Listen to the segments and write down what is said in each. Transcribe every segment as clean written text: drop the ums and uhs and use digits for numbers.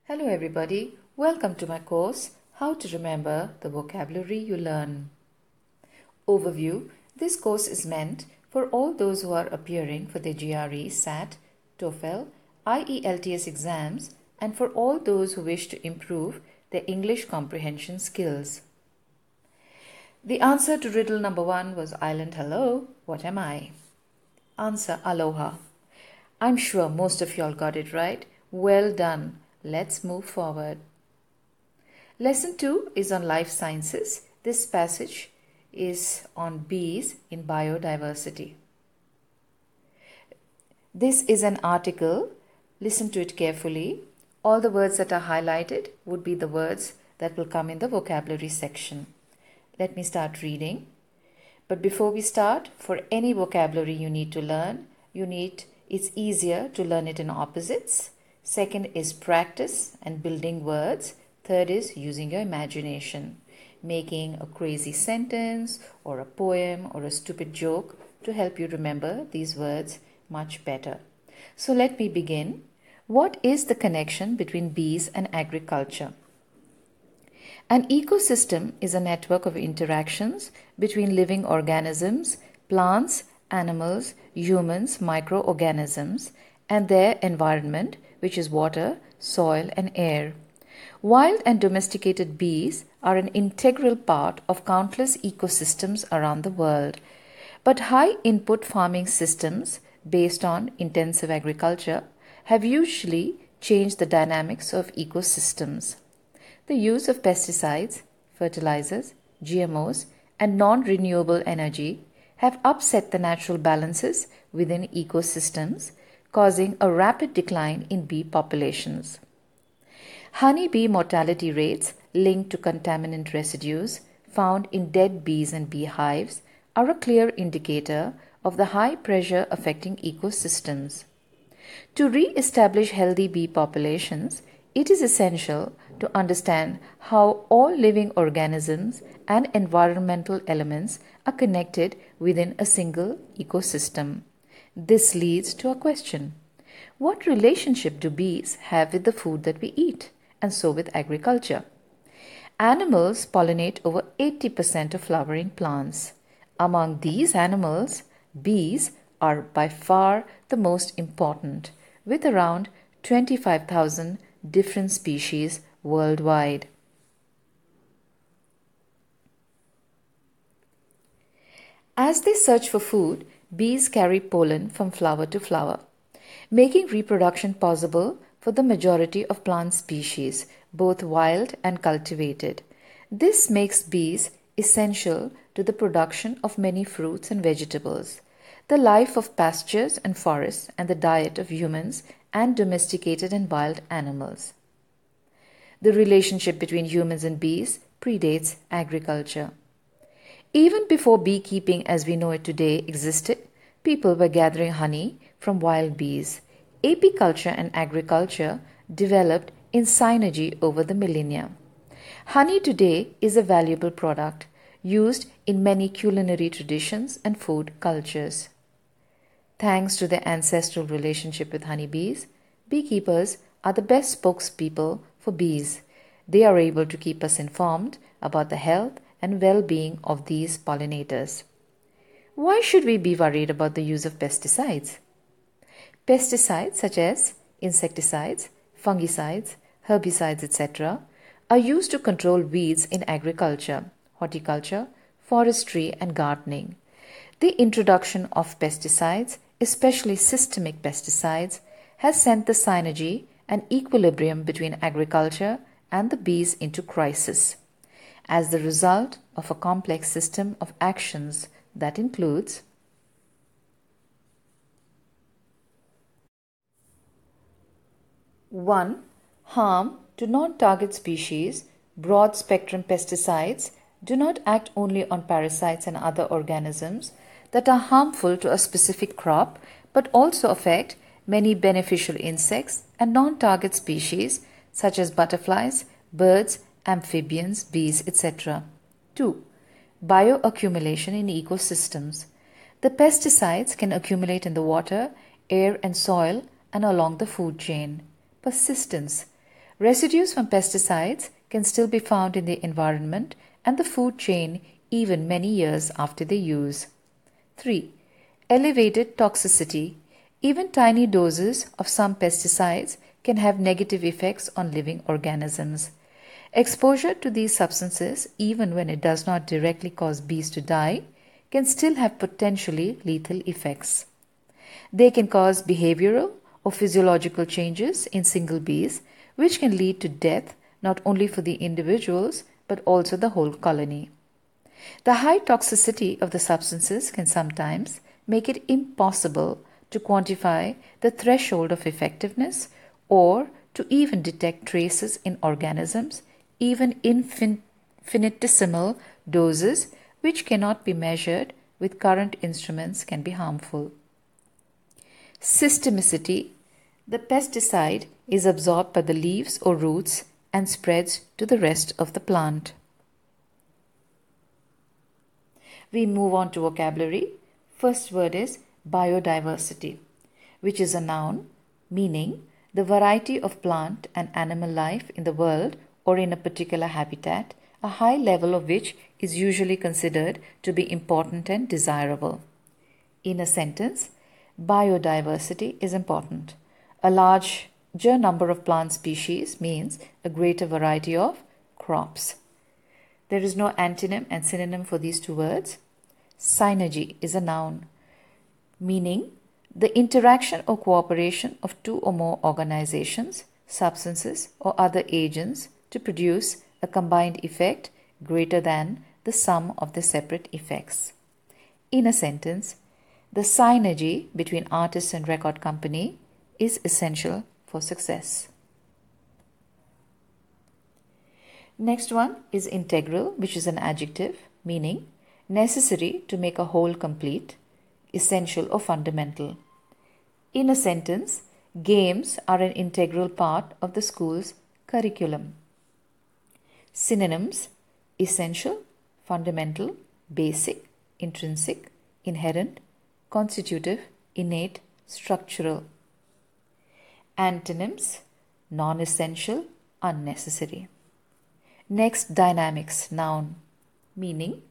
Hello everybody, welcome to my course, How to Remember the Vocabulary You Learn. Overview, this course is meant for all those who are appearing for their GRE, SAT, TOEFL, IELTS exams and for all those who wish to improve their English comprehension skills. The answer to riddle number 1 was Island Hello, what am I? Answer Aloha. I'm sure most of y'all got it right. Well done. Let's move forward. Lesson 2 is on life sciences. This passage is on bees in biodiversity. This is an article. Listen to it carefully. All the words that are highlighted would be the words that will come in the vocabulary section. Let me start reading. But before we start, for any vocabulary you need to learn, it's easier to learn it in opposites. Second is practice and building words. Third is using your imagination, making a crazy sentence or a poem or a stupid joke to help you remember these words much better. So let me begin. What is the connection between bees and agriculture? An ecosystem is a network of interactions between living organisms, plants, animals, humans, microorganisms, and their environment, which is water, soil, and air. Wild and domesticated bees are an integral part of countless ecosystems around the world. But high-input farming systems based on intensive agriculture have usually changed the dynamics of ecosystems. The use of pesticides, fertilizers, GMOs, and non-renewable energy have upset the natural balances within ecosystems, causing a rapid decline in bee populations. Honeybee mortality rates linked to contaminant residues found in dead bees and beehives are a clear indicator of the high pressure affecting ecosystems. To re-establish healthy bee populations, it is essential to understand how all living organisms and environmental elements are connected within a single ecosystem. This leads to a question. What relationship do bees have with the food that we eat, and so with agriculture? Animals pollinate over 80% of flowering plants. Among these animals, bees are by far the most important, with around 25,000 different species worldwide. As they search for food, bees carry pollen from flower to flower, making reproduction possible for the majority of plant species, both wild and cultivated. This makes bees essential to the production of many fruits and vegetables, the life of pastures and forests, and the diet of humans and domesticated and wild animals. The relationship between humans and bees predates agriculture. Even before beekeeping as we know it today existed, people were gathering honey from wild bees. Apiculture and agriculture developed in synergy over the millennia. Honey today is a valuable product used in many culinary traditions and food cultures. Thanks to their ancestral relationship with honeybees, beekeepers are the best spokespeople for bees. They are able to keep us informed about the health and well-being of these pollinators. Why should we be worried about the use of pesticides? Pesticides such as insecticides, fungicides, herbicides, etc. are used to control weeds in agriculture, horticulture, forestry, and gardening. The introduction of pesticides, especially systemic pesticides, has sent the synergy and equilibrium between agriculture and the bees into crisis, as the result of a complex system of actions that includes 1. Harm to non-target species. Broad-spectrum pesticides do not act only on parasites and other organisms that are harmful to a specific crop, but also affect many beneficial insects and non-target species such as butterflies, birds, amphibians, bees, etc. 2. Bioaccumulation in ecosystems. The pesticides can accumulate in the water, air and soil and along the food chain. Persistence. Residues from pesticides can still be found in the environment and the food chain even many years after their use. 3. Elevated toxicity. Even tiny doses of some pesticides can have negative effects on living organisms. Exposure to these substances, even when it does not directly cause bees to die, can still have potentially lethal effects. They can cause behavioral or physiological changes in single bees, which can lead to death not only for the individuals but also the whole colony. The high toxicity of the substances can sometimes make it impossible to quantify the threshold of effectiveness or to even detect traces in organisms. Even infinitesimal doses which cannot be measured with current instruments can be harmful. Systemicity. The pesticide is absorbed by the leaves or roots and spreads to the rest of the plant. We move on to vocabulary. First word is biodiversity, which is a noun meaning the variety of plant and animal life in the world or in a particular habitat, a high level of which is usually considered to be important and desirable. In a sentence, biodiversity is important. A larger number of plant species means a greater variety of crops. There is no antonym and synonym for these two words. Synergy is a noun, meaning the interaction or cooperation of two or more organizations, substances, or other agents to produce a combined effect greater than the sum of the separate effects. In a sentence, the synergy between artist and record company is essential for success. Next one is integral, which is an adjective meaning necessary to make a whole complete, essential or fundamental. In a sentence, games are an integral part of the school's curriculum. Synonyms: essential, fundamental, basic, intrinsic, inherent, constitutive, innate, structural. Antonyms: non-essential, unnecessary. Next, dynamics, noun, meaning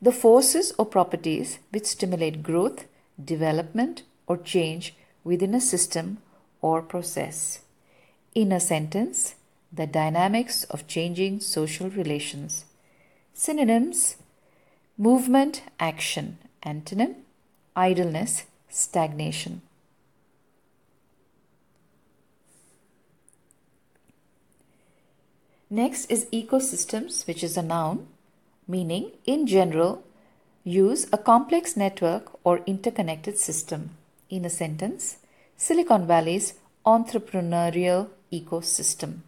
the forces or properties which stimulate growth, development, or change within a system or process. In a sentence, the dynamics of changing social relations. Synonyms: movement, action. Antonym: idleness, stagnation. Next is ecosystems, which is a noun, meaning in general, use a complex network or interconnected system. In a sentence, Silicon Valley's entrepreneurial ecosystem.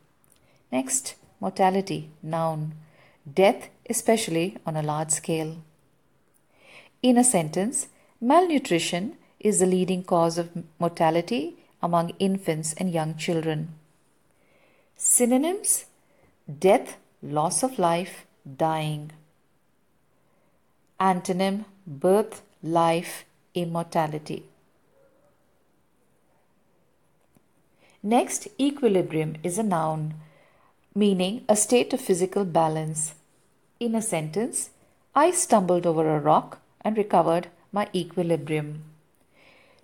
Next, mortality, noun, death, especially on a large scale. In a sentence, malnutrition is the leading cause of mortality among infants and young children. Synonyms: death, loss of life, dying. Antonym: birth, life, immortality. Next, equilibrium is a noun, meaning a state of physical balance. In a sentence, I stumbled over a rock and recovered my equilibrium.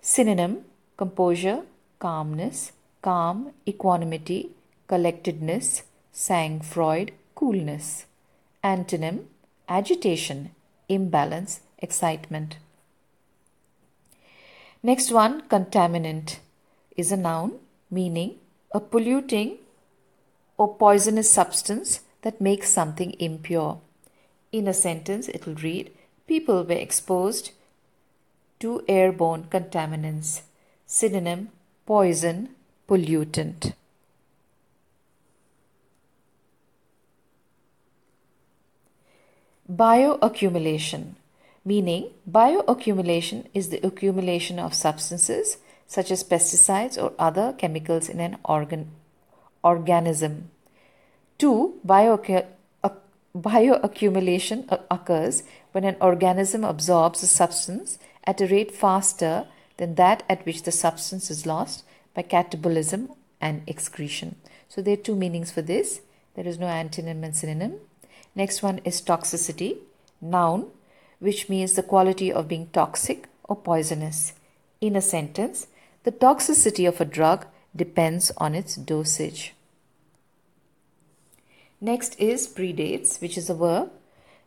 Synonym: composure, calmness, calm, equanimity, collectedness, sang Freud, coolness. Antonym: agitation, imbalance, excitement. Next one, contaminant, is a noun meaning a polluting or poisonous substance that makes something impure. In a sentence, it will read, people were exposed to airborne contaminants. Synonym: poison, pollutant. Bioaccumulation, meaning bioaccumulation is the accumulation of substances such as pesticides or other chemicals in an organism. 2. Bioaccumulation occurs when an organism absorbs a substance at a rate faster than that at which the substance is lost by catabolism and excretion. So there are two meanings for this. There is no antonym and synonym. Next one is toxicity, noun, which means the quality of being toxic or poisonous. In a sentence, the toxicity of a drug depends on its dosage. Next is predates, which is a verb,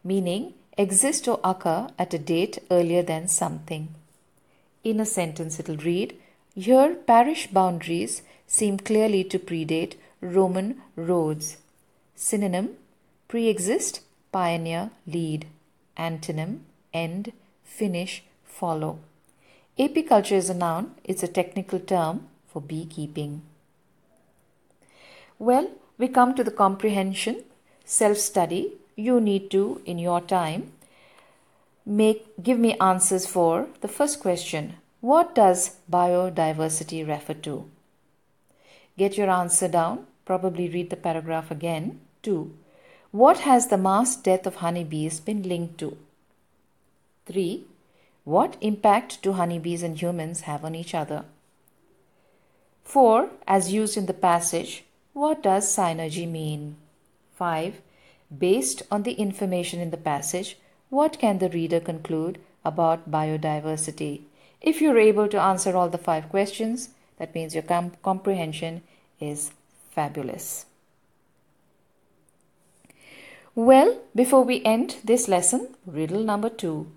meaning exist or occur at a date earlier than something. In a sentence, it will read, here parish boundaries seem clearly to predate Roman roads. Synonym, pre-exist, pioneer, lead. Antonym, end, finish, follow. Apiculture is a noun. It's a technical term for beekeeping. Well, we come to the comprehension, self-study. You need to, in your time, give me answers for the first question. What does biodiversity refer to? Get your answer down. Probably read the paragraph again. 2. What has the mass death of honeybees been linked to? 3. What impact do honeybees and humans have on each other? 4. As used in the passage, what does synergy mean? 5. Based on the information in the passage, what can the reader conclude about biodiversity? If you're able to answer all the 5 questions, that means your comprehension is fabulous. Well, before we end this lesson, riddle number 2.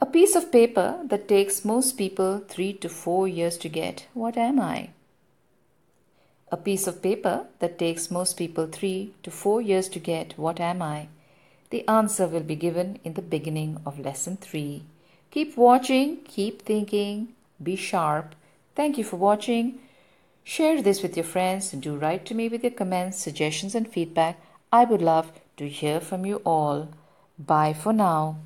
A piece of paper that takes most people 3 to 4 years to get. What am I? A piece of paper that takes most people 3 to 4 years to get. What am I? The answer will be given in the beginning of lesson 3. Keep watching, keep thinking, be sharp. Thank you for watching. Share this with your friends and do write to me with your comments, suggestions and feedback. I would love to hear from you all. Bye for now.